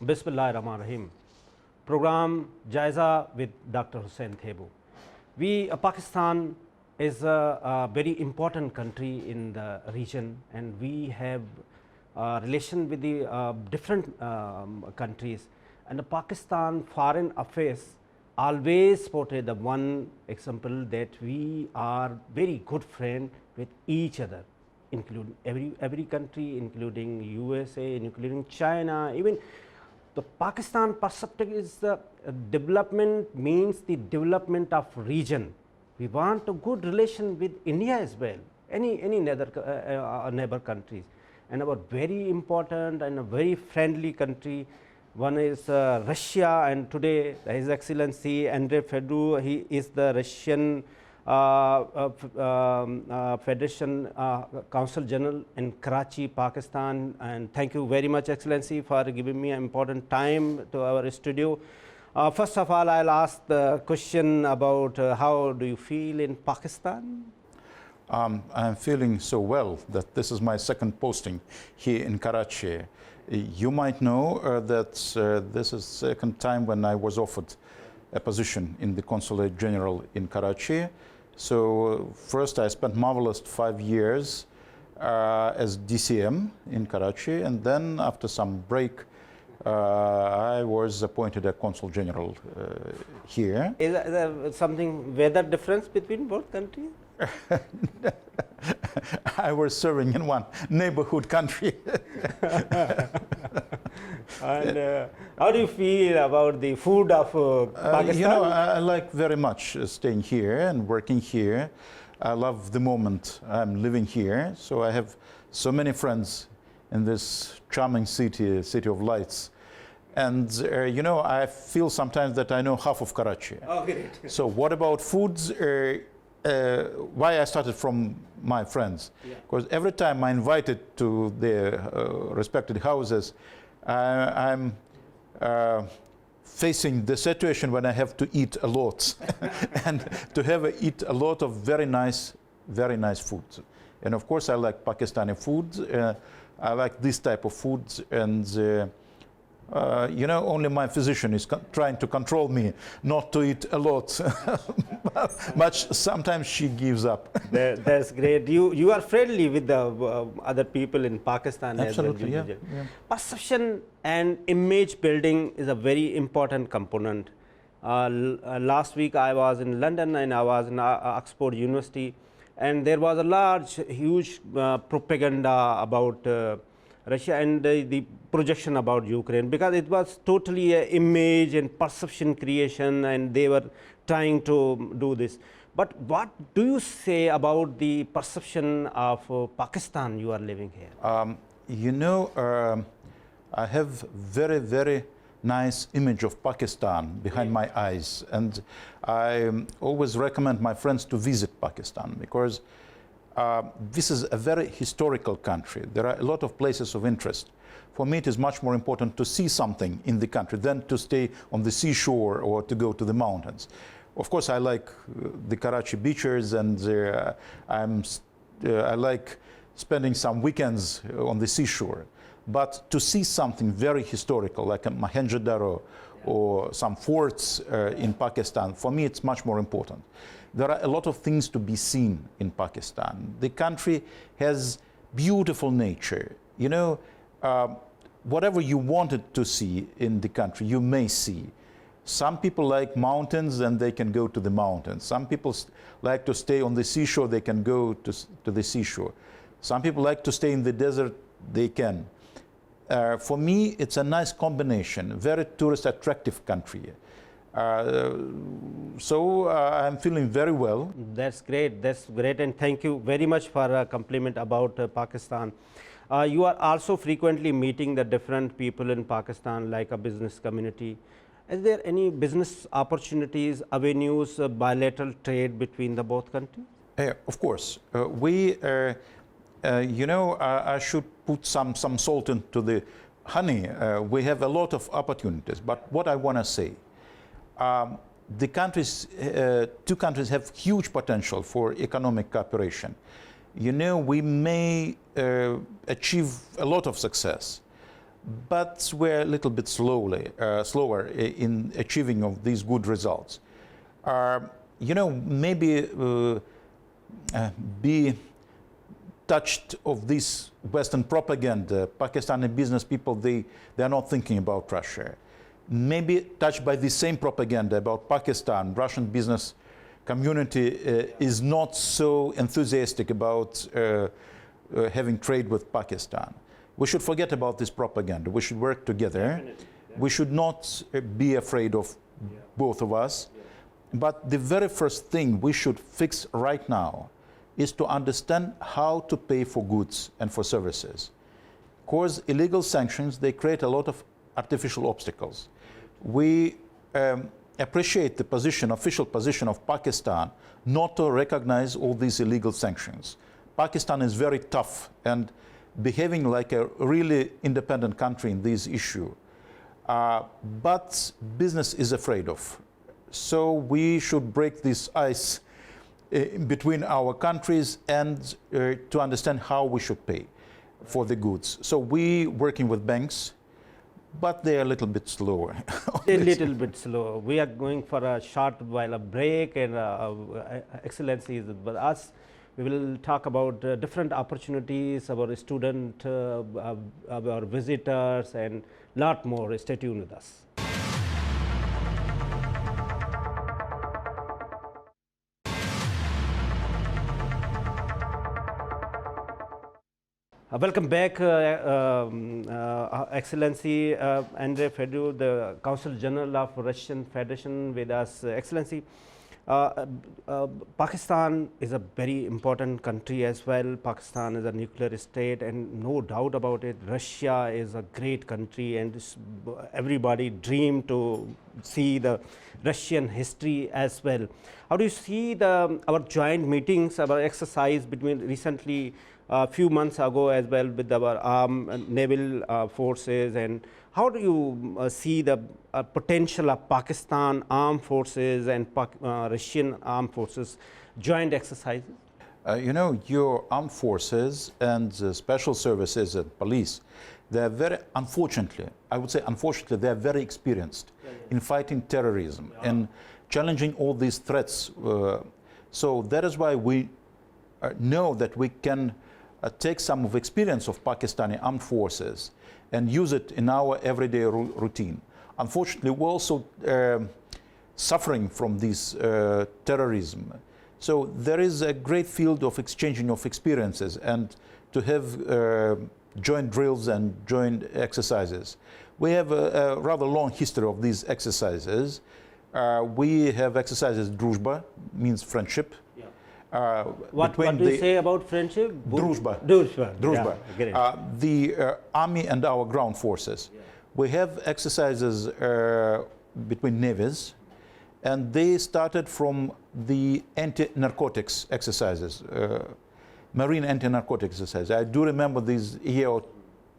Bismillahirrahmanirrahim. Program Jaiza with Dr. Hussain Thebo. Pakistan is a very important country in the region, and we have relation with the different countries. And the Pakistan Foreign Affairs always portray the one example that we are very good friend with each other, including every country, including USA, including China. Even the Pakistan perspective is the development means the development of region. We want a good relation with India as well, any neighbor countries, and our very important and a very friendly country. One is Russia, and today His Excellency Andrey Fedorov, he is the Russian Federation Council General in Karachi, Pakistan. And thank you very much, Excellency, for giving me important time to our studio. First of all, I'll ask the question about how do you feel in Pakistan? I'm feeling so well that this is my second posting here in Karachi. You might know that this is the second time when I was offered a position in the Consulate General in Karachi. So first I spent marvelous 5 years as DCM in Karachi, and then after some break I was appointed a Consul General here. Is there something weather difference between both countries? I was serving in one neighborhood country. And how do you feel about the food of Pakistan? You know, I like very much staying here and working here. I love the moment I'm living here. So I have so many friends in this charming city of lights. And you know, I feel sometimes that I know half of Karachi. Oh, great. So what about foods? Why I started from my friends, because every time I'm invited to their respected houses, I'm facing the situation when I have to eat a lot and to eat a lot of very nice food. And of course I like Pakistani food. I like this type of food, and you know, only my physician is trying to control me not to eat a lot, but sometimes she gives up. That's great. You are friendly with the other people in Pakistan. Absolutely, as well. Yeah. Perception and image building is a very important component. Last week I was in London and I was in Oxford University, and there was a huge propaganda about Russia and the projection about Ukraine, because it was totally an image and perception creation, and they were trying to do this. But what do you say about the perception of Pakistan you are living here? You know, I have very nice image of Pakistan behind my eyes, and I always recommend my friends to visit Pakistan, because this is a very historical country. There are a lot of places of interest. For me, it is much more important to see something in the country than to stay on the seashore or to go to the mountains. Of course, I like the Karachi beaches, and I like spending some weekends on the seashore. But to see something very historical, like a Mohenjo-daro or some forts in Pakistan, for me, it's much more important. There are a lot of things to be seen in Pakistan. The country has beautiful nature. You know, whatever you wanted to see in the country, you may see. Some people like mountains, and they can go to the mountains. Some people like to stay on the seashore, they can go to the seashore. Some people like to stay in the desert, they can. For me, it's a nice combination, very tourist attractive country. So I'm feeling very well. That's great, and thank you very much for a compliment about Pakistan. You are also frequently meeting the different people in Pakistan, like a business community. Is there any business opportunities, avenues, bilateral trade between the both countries? Of course. You know, I should put some salt into the honey. We have a lot of opportunities, but what I want to say, the countries, two countries have huge potential for economic cooperation. You know, we may achieve a lot of success, but we're a little bit slower in achieving of these good results. Maybe be touched of this Western propaganda. Pakistani business people, they are not thinking about Russia. Maybe touched by the same propaganda about Pakistan. Russian business community is not so enthusiastic about having trade with Pakistan. We should forget about this propaganda. We should work together. We should not be afraid of both of us. But the very first thing we should fix right now is to understand how to pay for goods and for services. Because illegal sanctions, they create a lot of artificial obstacles. We appreciate the official position of Pakistan not to recognize all these illegal sanctions. Pakistan is very tough and behaving like a really independent country in this issue. But business is afraid of. So we should break this ice between our countries and to understand how we should pay for the goods. So we working with banks, but they are a little bit slower. A little bit slow. We are going for a short while a break, and Excellency is with us. We will talk about different opportunities, our student, our visitors, and lot more. Stay tuned with us. Welcome back, Excellency Andrey Fedorov, the Consul General of Russian Federation with us. Excellency, Pakistan is a very important country as well. Pakistan is a nuclear state, and no doubt about it, Russia is a great country, and everybody dream to see the Russian history as well. How do you see our joint meetings, our exercise between recently a few months ago as well with our armed naval forces, and how do you see the potential of Pakistan armed forces and Russian armed forces joint exercises? Your armed forces and special services and police, they are very, unfortunately, I would say unfortunately, they are very experienced in fighting terrorism and challenging all these threats. So that is why we know that we can take some of the experience of Pakistani armed forces and use it in our everyday routine. Unfortunately, we're also suffering from this terrorism. So there is a great field of exchanging of experiences and to have joint drills and joint exercises. We have a rather long history of these exercises. We have exercises, druzhba, means friendship. What do you say about friendship? Druzhba. Druzhba. Yeah, the army and our ground forces. Yeah. We have exercises between navies, and they started from the anti-narcotics exercises, marine anti-narcotics exercises. I do remember these year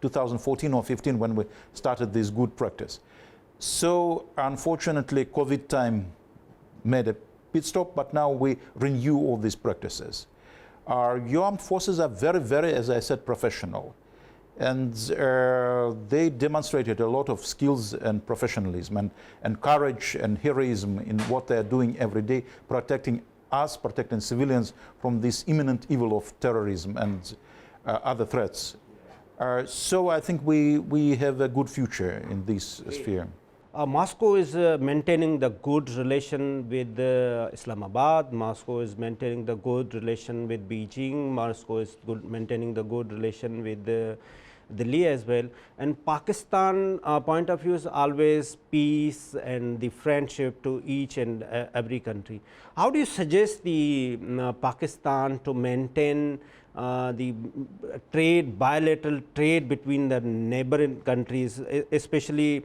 2014 or 15 when we started this good practice. So unfortunately, COVID time made a pit stop, but now we renew all these practices. Our armed forces are very, very, as I said, professional. And they demonstrated a lot of skills and professionalism and courage and heroism in what they are doing every day, protecting us, protecting civilians from this imminent evil of terrorism and other threats. So I think we have a good future in this sphere. Moscow is maintaining the good relation with Islamabad. Moscow is maintaining the good relation with Beijing. Moscow is maintaining the good relation with Delhi as well. And Pakistan point of view is always peace and the friendship to each and every country. How do you suggest the Pakistan to maintain the trade, bilateral trade between the neighboring countries, especially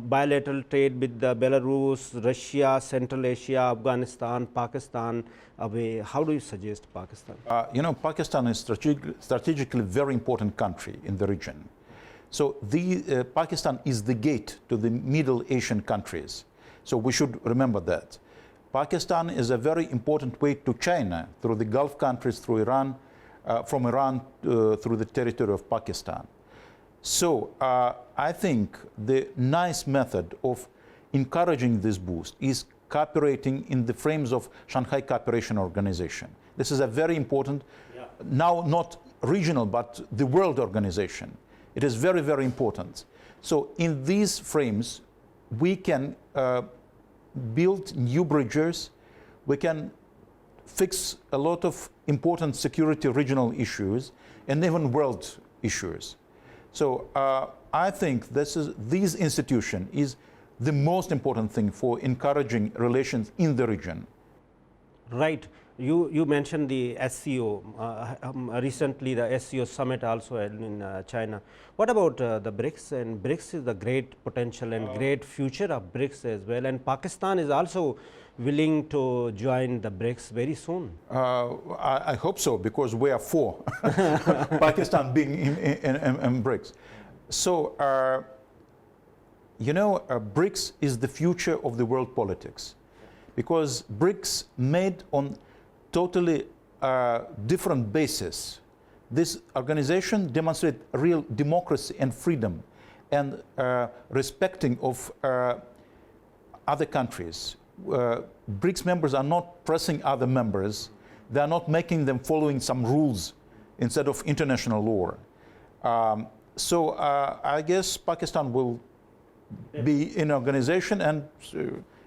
bilateral trade with Belarus, Russia, Central Asia, Afghanistan, Pakistan away? How do you suggest Pakistan? Pakistan is strategically very important country in the region. So Pakistan is the gate to the Middle Asian countries. So we should remember that. Pakistan is a very important way to China through the Gulf countries, through Iran, from Iran through the territory of Pakistan. So I think the nice method of encouraging this boost is cooperating in the frames of Shanghai Cooperation Organization. This is a very important, now not regional, but the world organization. It is very, very important. So in these frames, we can build new bridges, we can fix a lot of important security regional issues and even world issues. So I think this institution is the most important thing for encouraging relations in the region. Right. You mentioned the SCO. Recently, the SCO summit also in China. What about the BRICS? And BRICS is the great potential and great future of BRICS as well. And Pakistan is also willing to join the BRICS very soon. I hope so, because we are for Pakistan being in BRICS. So, you know, BRICS is the future of the world politics, because BRICS made on totally different basis. This organization demonstrates real democracy and freedom and respecting of other countries. BRICS members are not pressing other members. They are not making them following some rules instead of international law. So I guess Pakistan will be in organization, and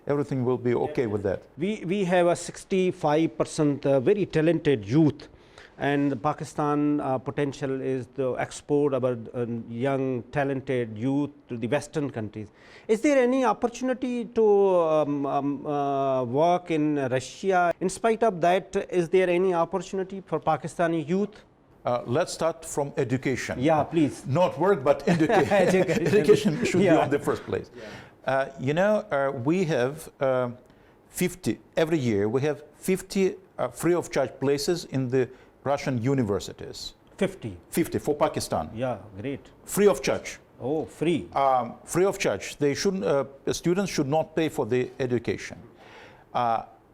everything will be okay with that. We have a 65% very talented youth, and the Pakistan potential is to export our young talented youth to the Western countries. Is there any opportunity to work in Russia? In spite of that, is there any opportunity for Pakistani youth? Let's start from education. Yeah, please. Not work, but education. Education should be on the first place. Yeah. You know, we have 50, every year, we have 50 free of charge places in the Russian universities. 50? 50 for Pakistan. Yeah, great. Free of charge. Oh, free. Free of charge. They shouldn't, students should not pay for the education.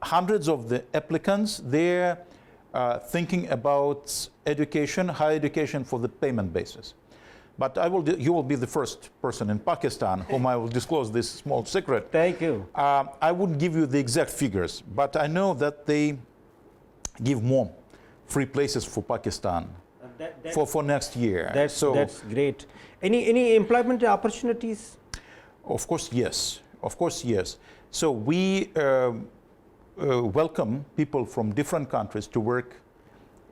Hundreds of the applicants, they're thinking about education, higher education for the payment basis. But you will be the first person in Pakistan whom I will disclose this small secret. Thank you. I wouldn't give you the exact figures, but I know that they give more free places for Pakistan for next year. That's great. Any employment opportunities? Of course, yes. Of course, yes. So we welcome people from different countries to work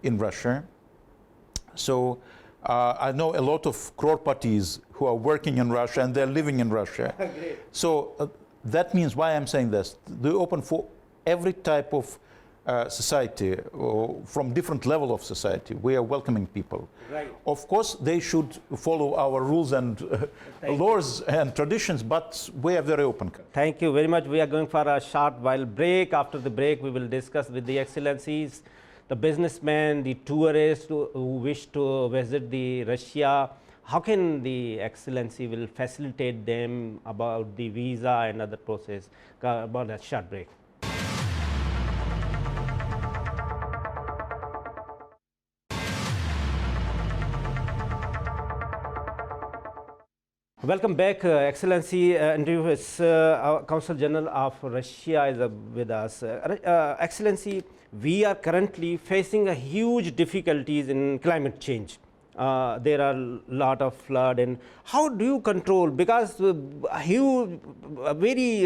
in Russia. So I know a lot of crore-patis who are working in Russia and they're living in Russia. Great. So that means why I'm saying this. They're open for every type of society, or from different level of society. We are welcoming people. Right. Of course, they should follow our rules and laws and traditions, but we are very open. Thank you very much. We are going for a short while break. After the break, we will discuss with the excellencies, the businessmen, the tourists who wish to visit the Russia. How can the excellency will facilitate them about the visa and other process? About a short break. Welcome back, Excellency. Andrey, Consul General of Russia is with us. Excellency, we are currently facing a huge difficulties in climate change. There are a lot of flood, and how do you control? Because very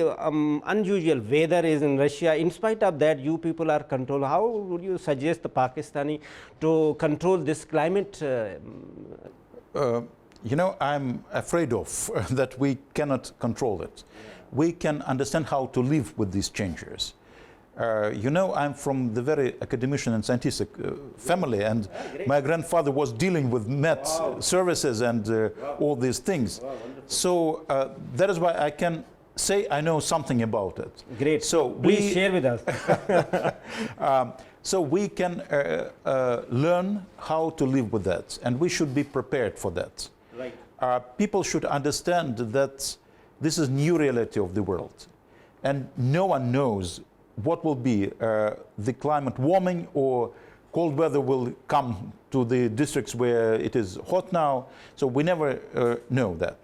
unusual weather is in Russia. In spite of that, you people are controlled. How would you suggest the Pakistani to control this climate? You know, I'm afraid of that we cannot control it. We can understand how to live with these changes. You know, I'm from the very academician and scientific family, and my grandfather was dealing with met services and all these things. So that is why I can say I know something about it. Great. So please share with us. So we can learn how to live with that, and we should be prepared for that. Right. People should understand that this is new reality of the world, and no one knows what will be the climate warming or cold weather will come to the districts where it is hot now. So we never know that.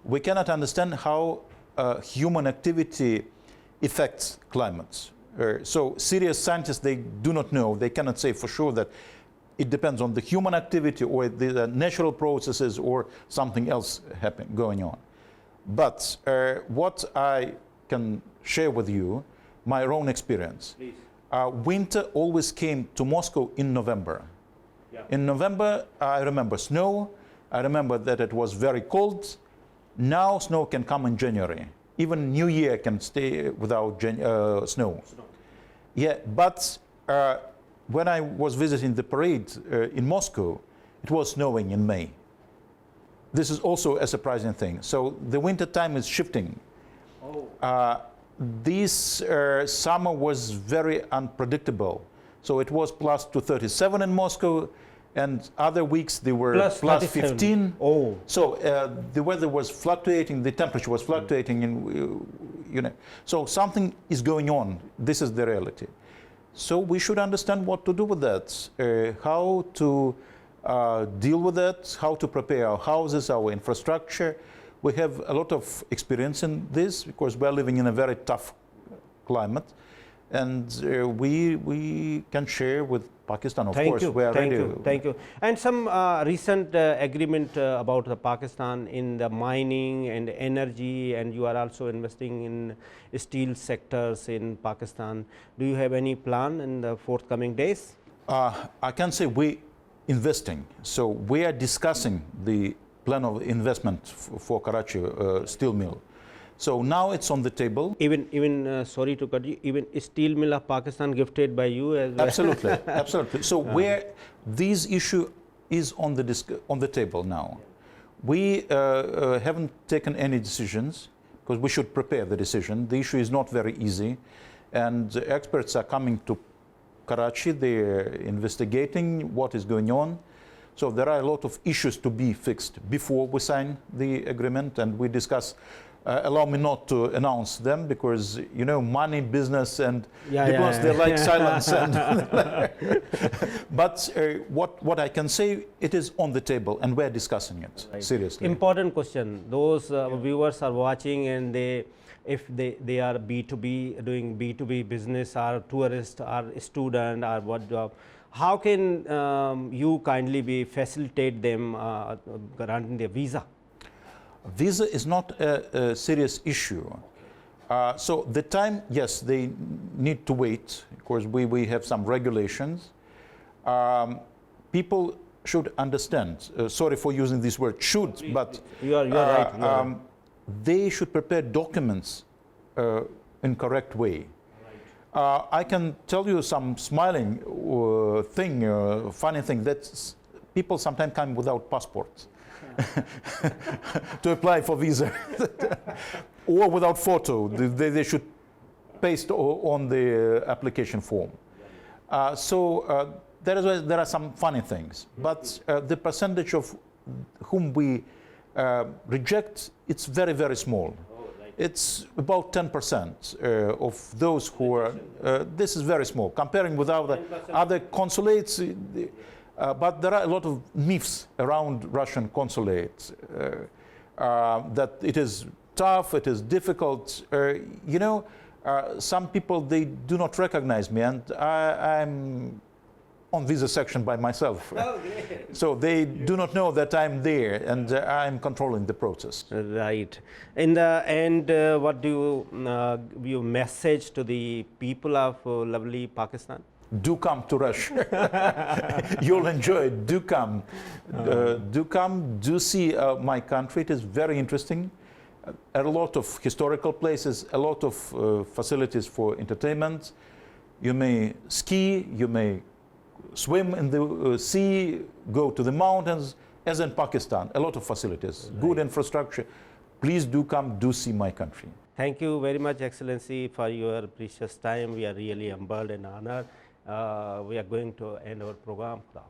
We cannot understand how human activity affects climates. So serious scientists, they do not know. They cannot say for sure that it depends on the human activity or the natural processes or something else going on. But what I can share with you, my own experience. Please. Winter always came to Moscow in November. Yeah. In November, I remember snow. I remember that it was very cold. Now snow can come in January. Even New Year can stay without snow. Yeah, but when I was visiting the parade in Moscow, it was snowing in May. This is also a surprising thing. So the winter time is shifting. Oh. This summer was very unpredictable. So it was plus 237 in Moscow, and other weeks they were plus 15. Oh. So the weather was fluctuating, the temperature was fluctuating, and so something is going on. This is the reality. So we should understand what to do with that, how to deal with that, how to prepare our houses, our infrastructure. We have a lot of experience in this because we're living in a very tough climate, and we can share with Pakistan, of course. We are ready. Thank you. And some recent agreement about the Pakistan in the mining and energy, and you are also investing in steel sectors in Pakistan. Do you have any plan in the forthcoming days? I can say we investing. So we are discussing the plan of investment for Karachi steel mill. So now it's on the table. Even sorry to cut you, even steel mill of Pakistan gifted by you as well. Absolutely, absolutely. So where this issue is on the table now, we haven't taken any decisions because we should prepare the decision. The issue is not very easy, and experts are coming to Karachi. They're investigating what is going on. So there are a lot of issues to be fixed before we sign the agreement, and we discuss. Allow me not to announce them because money, business, and diplomats they like silence. But what I can say, it is on the table, and we're discussing it seriously. Important question. Those viewers are watching, and if they are B2B, doing B2B business, or tourist, or student, or what job, how can you kindly facilitate them granting their visa? Visa is not a serious issue. So the time, yes, they need to wait. Of course, we have some regulations. People should understand. Sorry for using this word should, but you are right. They should prepare documents in correct way. I can tell you some smiling funny thing that people sometimes come without passports. To apply for visa or without photo, they should paste on the application form. So there are some funny things, but the percentage of whom we reject, it's very, very small. It's about 10% of those who are, this is very small, comparing with other consulates. But there are a lot of myths around Russian consulates that it is tough, it is difficult. Some people, they do not recognize me, and I'm on visa section by myself. Oh, so they do not know that I'm there, and I'm controlling the process. Right. In the end, what do you message to the people of lovely Pakistan? Do come to Russia. You'll enjoy it. Do come. Do come. Do see my country. It is very interesting. A lot of historical places, a lot of facilities for entertainment. You may ski, you may swim in the sea, go to the mountains, as in Pakistan. A lot of facilities, good infrastructure. Please do come, do see my country. Thank you very much, Excellency, for your precious time. We are really humbled and honored. We are going to end our program now.